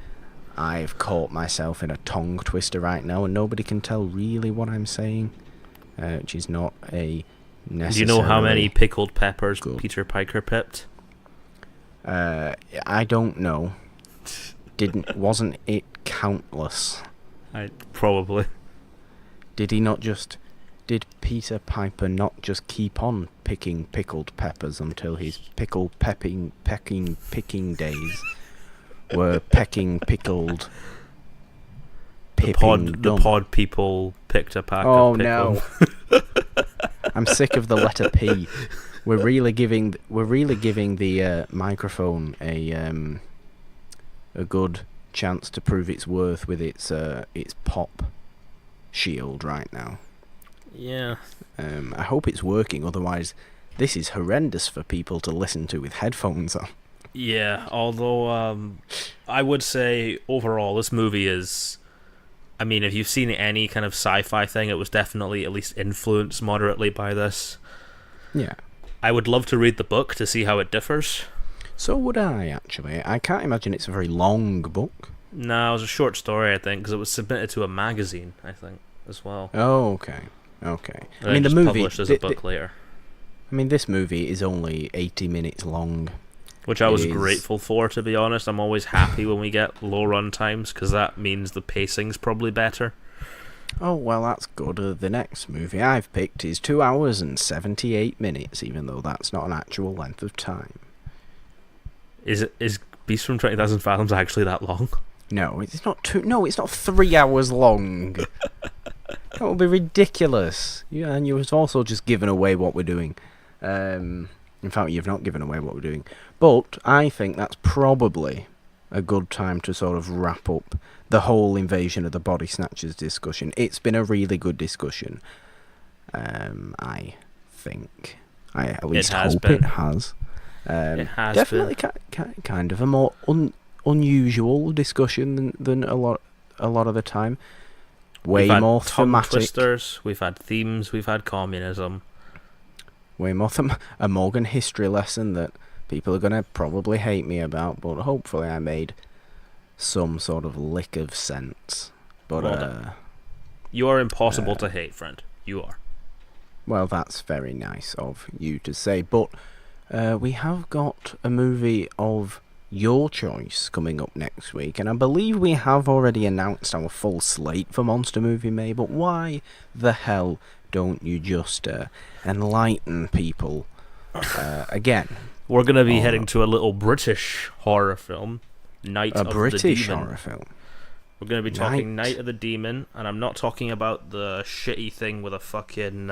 [SPEAKER 1] I've caught myself in a tongue twister right now, and nobody can tell really what I'm saying. Which is not a necessarily...
[SPEAKER 2] Do you know how many pickled peppers Peter Piper pipped?
[SPEAKER 1] I don't know. Wasn't it countless?
[SPEAKER 2] Probably.
[SPEAKER 1] Did Peter Piper not just keep on picking pickled peppers until his picking days were pickled...
[SPEAKER 2] The pod people picked a pack of pickle.
[SPEAKER 1] Oh no! I'm sick of the letter P. We're really giving the microphone a good chance to prove its worth with its pop shield right now.
[SPEAKER 2] Yeah.
[SPEAKER 1] I hope it's working. Otherwise, this is horrendous for people to listen to with headphones on.
[SPEAKER 2] Yeah. Although I would say overall this movie is. I mean, if you've seen any kind of sci-fi thing, it was definitely at least influenced moderately by this.
[SPEAKER 1] Yeah.
[SPEAKER 2] I would love to read the book to see how it differs.
[SPEAKER 1] So would I, actually. I can't imagine it's a very long book.
[SPEAKER 2] No, it was a short story, I think, because it was submitted to a magazine, I think, as well.
[SPEAKER 1] Oh, okay.
[SPEAKER 2] I mean, the movie published as a book later.
[SPEAKER 1] I mean, this movie is only 80 minutes long.
[SPEAKER 2] Which I was grateful for, to be honest. I'm always happy when we get low run times, because that means the pacing's probably better.
[SPEAKER 1] Oh, well, that's good. The next movie I've picked is 2 hours and 78 minutes, even though that's not an actual length of time.
[SPEAKER 2] Is Beast from 20,000 Fathoms actually that long?
[SPEAKER 1] No, it's not it's not 3 hours long. That would be ridiculous. Yeah, and you've also just given away what we're doing. In fact, you've not given away what we're doing. But I think that's probably a good time to sort of wrap up the whole Invasion of the Body Snatchers discussion. It's been a really good discussion. I think. I at least hope it has.
[SPEAKER 2] It has
[SPEAKER 1] definitely kind of a more unusual discussion than a lot of the time. Way more thematic.
[SPEAKER 2] Twisters, we've had themes, we've had communism.
[SPEAKER 1] Way more a Morgan history lesson that people are going to probably hate me about, but hopefully I made some sort of lick of sense. But
[SPEAKER 2] you are impossible to hate, friend. You are.
[SPEAKER 1] Well, that's very nice of you to say, but we have got a movie of your choice coming up next week, and I believe we have already announced our full slate for Monster Movie May, but why the hell don't you just enlighten people again?
[SPEAKER 2] We're going to be heading to a little British horror film, Night of the Demon.
[SPEAKER 1] A British horror film.
[SPEAKER 2] We're going to be talking Night of the Demon, and I'm not talking about the shitty thing with a fucking,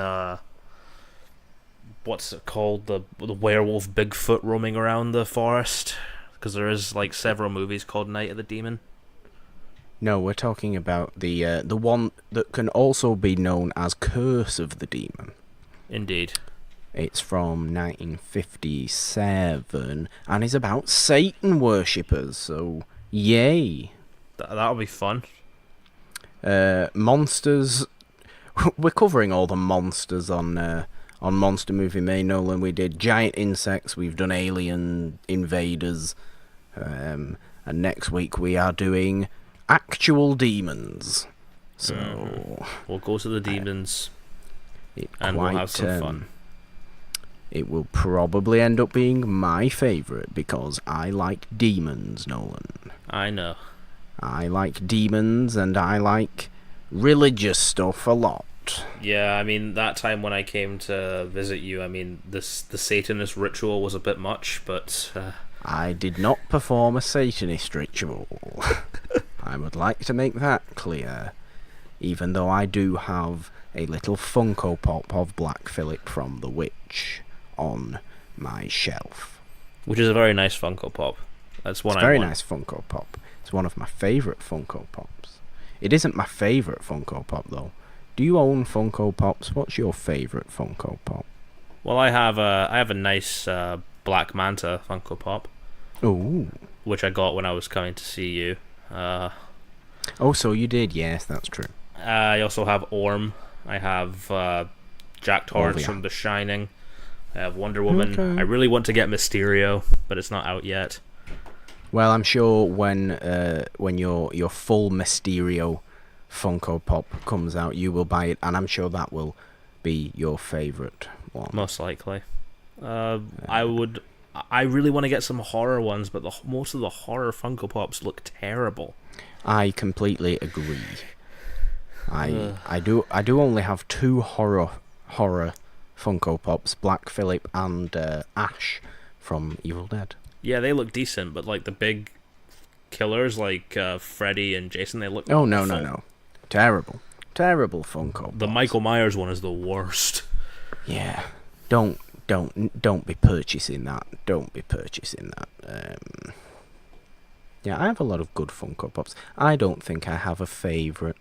[SPEAKER 2] what's it called, the werewolf Bigfoot roaming around the forest, because there is like several movies called Night of the Demon.
[SPEAKER 1] No, we're talking about the one that can also be known as Curse of the Demon.
[SPEAKER 2] Indeed.
[SPEAKER 1] It's from 1957 and is about Satan worshippers, so yay.
[SPEAKER 2] That'll be fun.
[SPEAKER 1] Monsters. We're covering all the monsters on on Monster Movie May, Nolan, we did giant insects, we've done alien invaders, and next week we are doing actual demons. So
[SPEAKER 2] we'll go to the demons, and we'll have some fun.
[SPEAKER 1] It will probably end up being my favourite because I like demons, Nolan.
[SPEAKER 2] I know.
[SPEAKER 1] I like demons and I like religious stuff a lot.
[SPEAKER 2] Yeah, I mean, that time when I came to visit you, I mean, the Satanist ritual was a bit much, but...
[SPEAKER 1] I did not perform a Satanist ritual. I would like to make that clear. Even though I do have a little Funko Pop of Black Phillip from The Witch on my shelf.
[SPEAKER 2] Which is a very nice Funko Pop. That's one
[SPEAKER 1] I want. It's a very nice Funko Pop. It's one of my favourite Funko Pops. It isn't my favourite Funko Pop, though. Do you own Funko Pops? What's your favourite Funko Pop?
[SPEAKER 2] Well, I have a nice Black Manta Funko Pop.
[SPEAKER 1] Ooh.
[SPEAKER 2] Which I got when I was coming to see you.
[SPEAKER 1] Oh, so you did? Yes, that's true.
[SPEAKER 2] I also have Orm. I have Jack Torrance from The Shining. I have Wonder Woman. Okay. I really want to get Mysterio, but it's not out yet.
[SPEAKER 1] Well, I'm sure when your full Mysterio Funko Pop comes out, you will buy it, and I'm sure that will be your favourite one.
[SPEAKER 2] Most likely. I really want to get some horror ones, but most of the horror Funko Pops look terrible.
[SPEAKER 1] I completely agree. I do only have 2 horror Funko Pops, Black Phillip and Ash from Evil Dead.
[SPEAKER 2] Yeah, they look decent, but like the big killers like Freddy and Jason, they look
[SPEAKER 1] No. Terrible Funko Pops.
[SPEAKER 2] The Michael Myers one is the worst.
[SPEAKER 1] Yeah. Don't be purchasing that. Don't be purchasing that. Yeah, I have a lot of good Funko Pops. I don't think I have a favourite.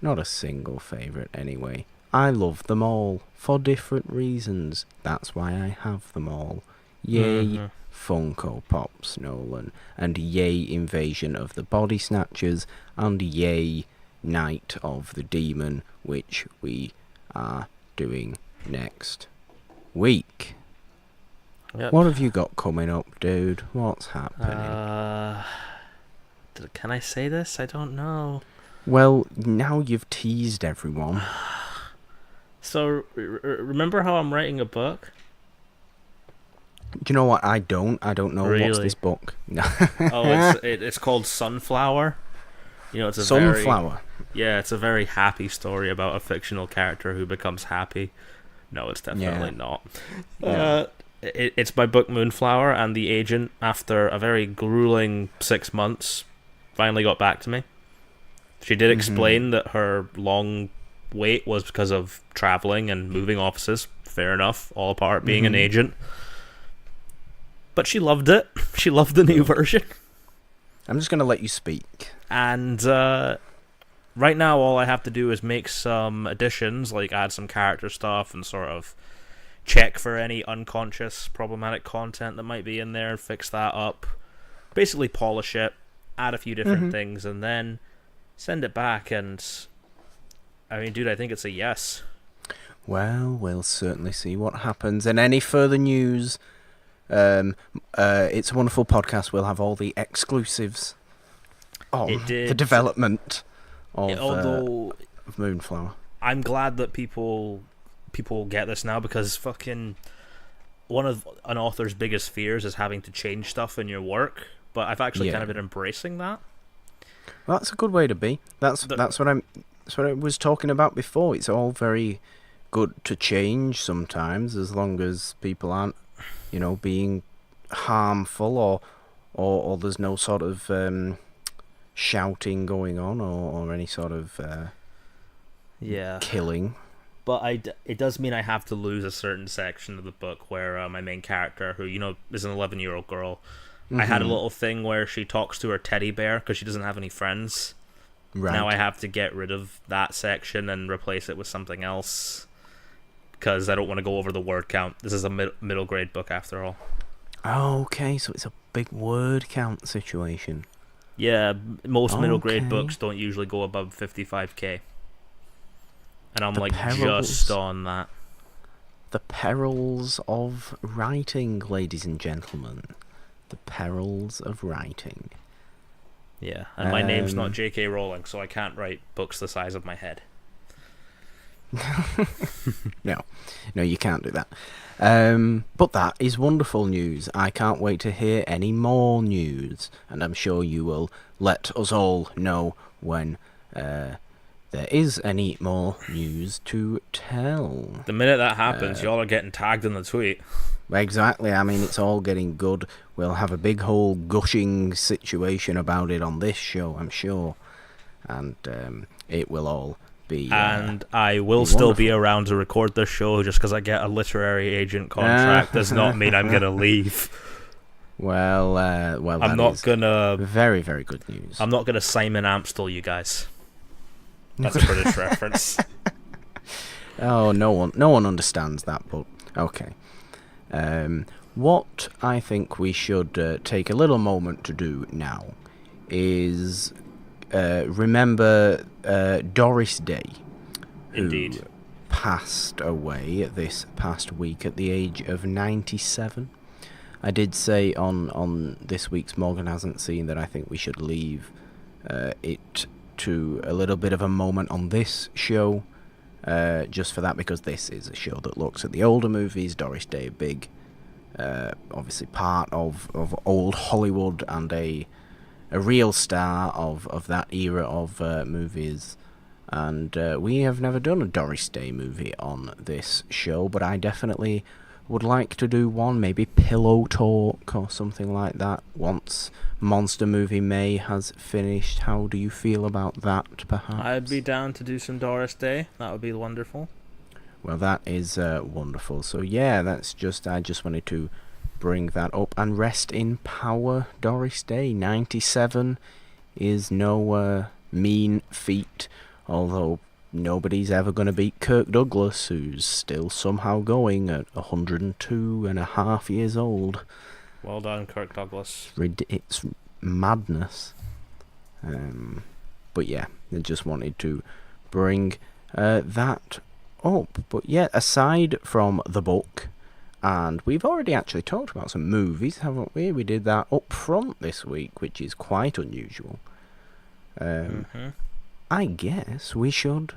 [SPEAKER 1] Not a single favourite, anyway. I love them all for different reasons. That's why I have them all. Yay, Funko Pops, Nolan. And yay, Invasion of the Body Snatchers. And yay, Night of the Demon, which we are doing next week.
[SPEAKER 2] Yep.
[SPEAKER 1] What have you got coming up, dude? What's happening?
[SPEAKER 2] Can I say this? I don't know.
[SPEAKER 1] Well, now you've teased everyone.
[SPEAKER 2] So, remember how I'm writing a book?
[SPEAKER 1] Do you know what? I don't know.
[SPEAKER 2] Really?
[SPEAKER 1] What's this book?
[SPEAKER 2] It's called Sunflower. You know, it's a
[SPEAKER 1] Sunflower.
[SPEAKER 2] It's a very happy story about a fictional character who becomes happy. No, it's definitely not.
[SPEAKER 1] No.
[SPEAKER 2] It's my book Moonflower, and the agent, after a very grueling 6 months, finally got back to me. She did explain that her long wait was because of traveling and moving offices. Fair enough, all a part of being an agent. But she loved it. She loved the new version.
[SPEAKER 1] I'm just going to let you speak.
[SPEAKER 2] And right now, all I have to do is make some additions, like add some character stuff and sort of check for any unconscious problematic content that might be in there and fix that up. Basically polish it, add a few different things, and then send it back. And I mean, dude, I think it's a yes.
[SPEAKER 1] Well, we'll certainly see what happens. And any further news, It's a Wonderful Podcast will have all the exclusives on the development of Moonflower.
[SPEAKER 2] I'm glad that people get this now, because fucking one of an author's biggest fears is having to change stuff in your work, but I've actually kind of been embracing that.
[SPEAKER 1] Well, that's a good way to be. That's what I was talking about before. It's all very good to change sometimes, as long as people aren't, being harmful or there's no sort of shouting going on or any sort of killing.
[SPEAKER 2] But it does mean I have to lose a certain section of the book where my main character, who is an 11-year-old girl, I had a little thing where she talks to her teddy bear because she doesn't have any friends. Right. Now I have to get rid of that section and replace it with something else, because I don't want to go over the word count. This is a middle grade book after all.
[SPEAKER 1] Okay, so it's a big word count situation.
[SPEAKER 2] Yeah, most middle grade books don't usually go above 55k. And I'm just on that.
[SPEAKER 1] The perils of writing, ladies and gentlemen. The perils of writing.
[SPEAKER 2] Yeah, and my name's not J.K. Rowling, so I can't write books the size of my head.
[SPEAKER 1] No, you can't do that. But that is wonderful news. I can't wait to hear any more news, and I'm sure you will let us all know when there is any more news to tell.
[SPEAKER 2] The minute that happens, y'all are getting tagged in the tweet.
[SPEAKER 1] Exactly. I mean, it's all getting good. We'll have a big whole gushing situation about it on this show, I'm sure. And it will all be
[SPEAKER 2] and I will still be around to record this show. Just because I get a literary agent contract does not mean I'm going to leave.
[SPEAKER 1] Well,
[SPEAKER 2] I'm not gonna.
[SPEAKER 1] Very, very good news.
[SPEAKER 2] I'm not gonna Simon Amstel you guys. That's a British reference.
[SPEAKER 1] Oh, no one understands that, but okay. What I think we should take a little moment to do now is remember Doris Day,
[SPEAKER 2] Indeed,
[SPEAKER 1] who passed away this past week at the age of 97. I did say on this week's Morgan Hasn't Seen that I think we should leave it to a little bit of a moment on this show, just for that, because this is a show that looks at the older movies. Doris Day, big, obviously part of old Hollywood and a real star of that era of movies. And we have never done a Doris Day movie on this show, but I definitely would like to do one, maybe Pillow Talk or something like that, once Monster Movie May has finished. How do you feel about that, perhaps?
[SPEAKER 2] I'd be down to do some Doris Day. That would be wonderful.
[SPEAKER 1] Well, that is wonderful. So yeah, I just wanted to bring that up. And rest in power, Doris Day. 97 is no mean feat, although nobody's ever going to beat Kirk Douglas, who's still somehow going at 102 and a half years old.
[SPEAKER 2] Well done, Kirk Douglas.
[SPEAKER 1] It's madness. But yeah, I just wanted to bring that up. But yeah, aside from the book, and we've already actually talked about some movies, haven't we? We did that up front this week, which is quite unusual. I guess we should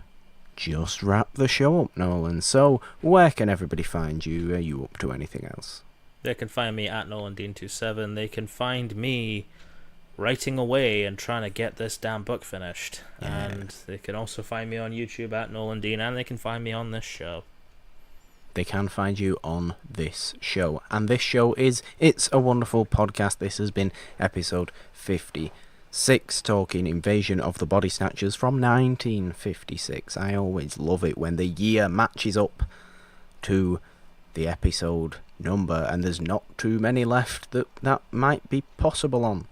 [SPEAKER 1] just wrap the show up, Nolan. So, where can everybody find you? Are you up to anything else?
[SPEAKER 2] They can find me at NolanDean27. They can find me writing away and trying to get this damn book finished. Yeah. And they can also find me on YouTube at NolanDean, and they can find me on this show.
[SPEAKER 1] They can find you on this show. And this show is It's a Wonderful Podcast. This has been episode 56, talking Invasion of the Body Snatchers from 1956. I always love it when the year matches up to the episode number, and there's not too many left that might be possible on.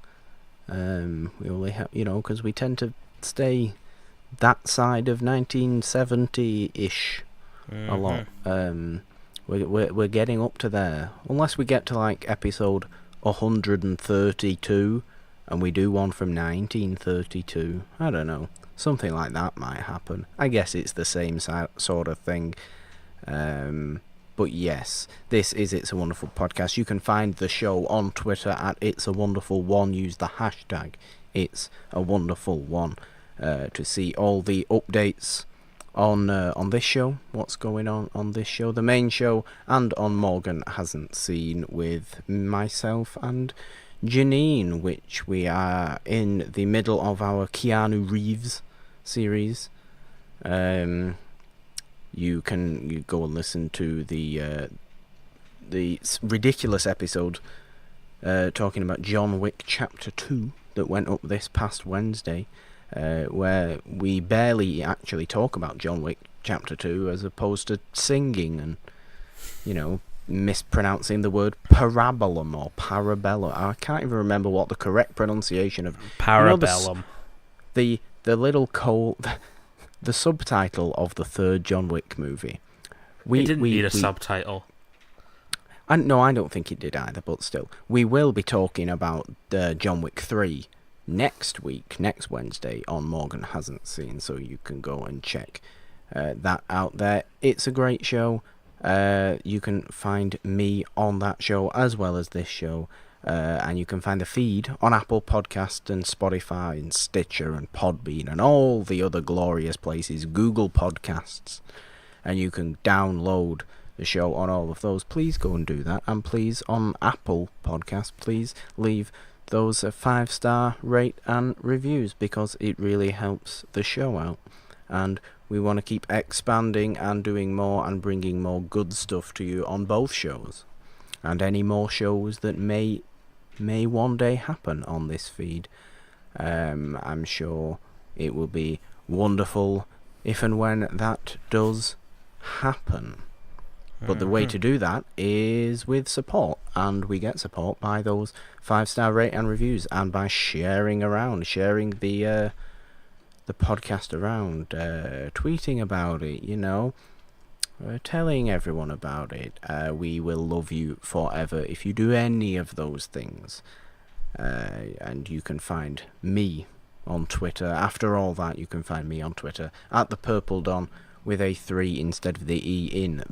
[SPEAKER 1] We only have, because we tend to stay that side of 1970-ish a lot. We're getting up to there, unless we get to like episode 132 and we do one from 1932. I don't know, something like that might happen. I guess it's the same sort of thing. But yes, this is It's a Wonderful Podcast. You can find the show on Twitter at It's a Wonderful One. Use the hashtag It's a Wonderful One to see all the updates on this show, what's going on this show, the main show, and on Morgan Hasn't Seen with myself and Janine, which we are in the middle of our Keanu Reeves series. You go and listen to the ridiculous episode talking about John Wick Chapter 2 that went up this past Wednesday, where we barely actually talk about John Wick Chapter 2 as opposed to singing and, mispronouncing the word parabellum or parabellum. I can't even remember what the correct pronunciation of...
[SPEAKER 2] Parabellum.
[SPEAKER 1] The little the subtitle of the third John Wick movie.
[SPEAKER 2] It didn't need a subtitle.
[SPEAKER 1] No, I don't think it did either, but still. We will be talking about John Wick 3 next Wednesday on Morgan Hasn't Seen, so you can go and check that out there. It's a great show. you can find me on that show as well as this show. And you can find the feed on Apple Podcasts and Spotify and Stitcher and Podbean and all the other glorious places, Google Podcasts. And you can download the show on all of those. Please go and do that. And please, on Apple Podcasts, please leave those 5-star rate and reviews, because it really helps the show out. And we want to keep expanding and doing more and bringing more good stuff to you on both shows. And any more shows that may one day happen on this feed. I'm sure it will be wonderful if and when that does happen. But the way to do that is with support, and we get support by those 5-star rate and reviews, and by sharing the podcast around, tweeting about it, telling everyone about it. We will love you forever if you do any of those things. And you can find me on Twitter. After all that, you can find me on Twitter at the Purple Don, with a 3 instead of the E in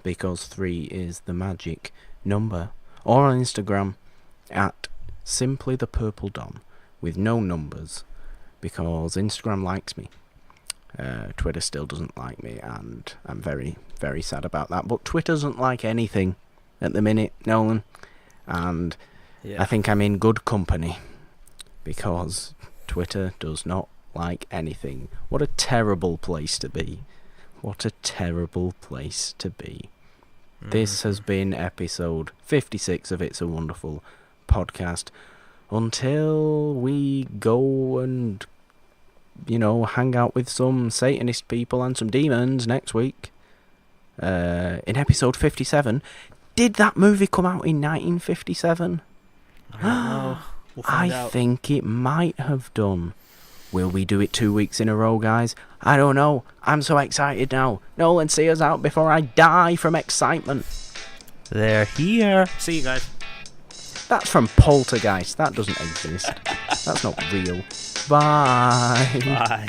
[SPEAKER 1] because 3 is the magic number. Or on Instagram at simply the Purple Don, with no numbers, because Instagram likes me. Twitter still doesn't like me, and I'm very, very sad about that. But Twitter doesn't like anything at the minute, Nolan. And I think I'm in good company, because Twitter does not like anything. What a terrible place to be. What a terrible place to be. This has been episode 56 of It's a Wonderful Podcast. Until we go and hang out with some Satanist people and some demons next week. In episode 57. Did that movie come out in 1957?
[SPEAKER 2] I don't know. We'll find out.
[SPEAKER 1] I think it might have done. Will we do it 2 weeks in a row, guys? I don't know. I'm so excited now. Nolan, see us out before I die from excitement.
[SPEAKER 2] They're here. See you guys.
[SPEAKER 1] That's from Poltergeist. That doesn't exist. That's not real. Bye.
[SPEAKER 2] Bye.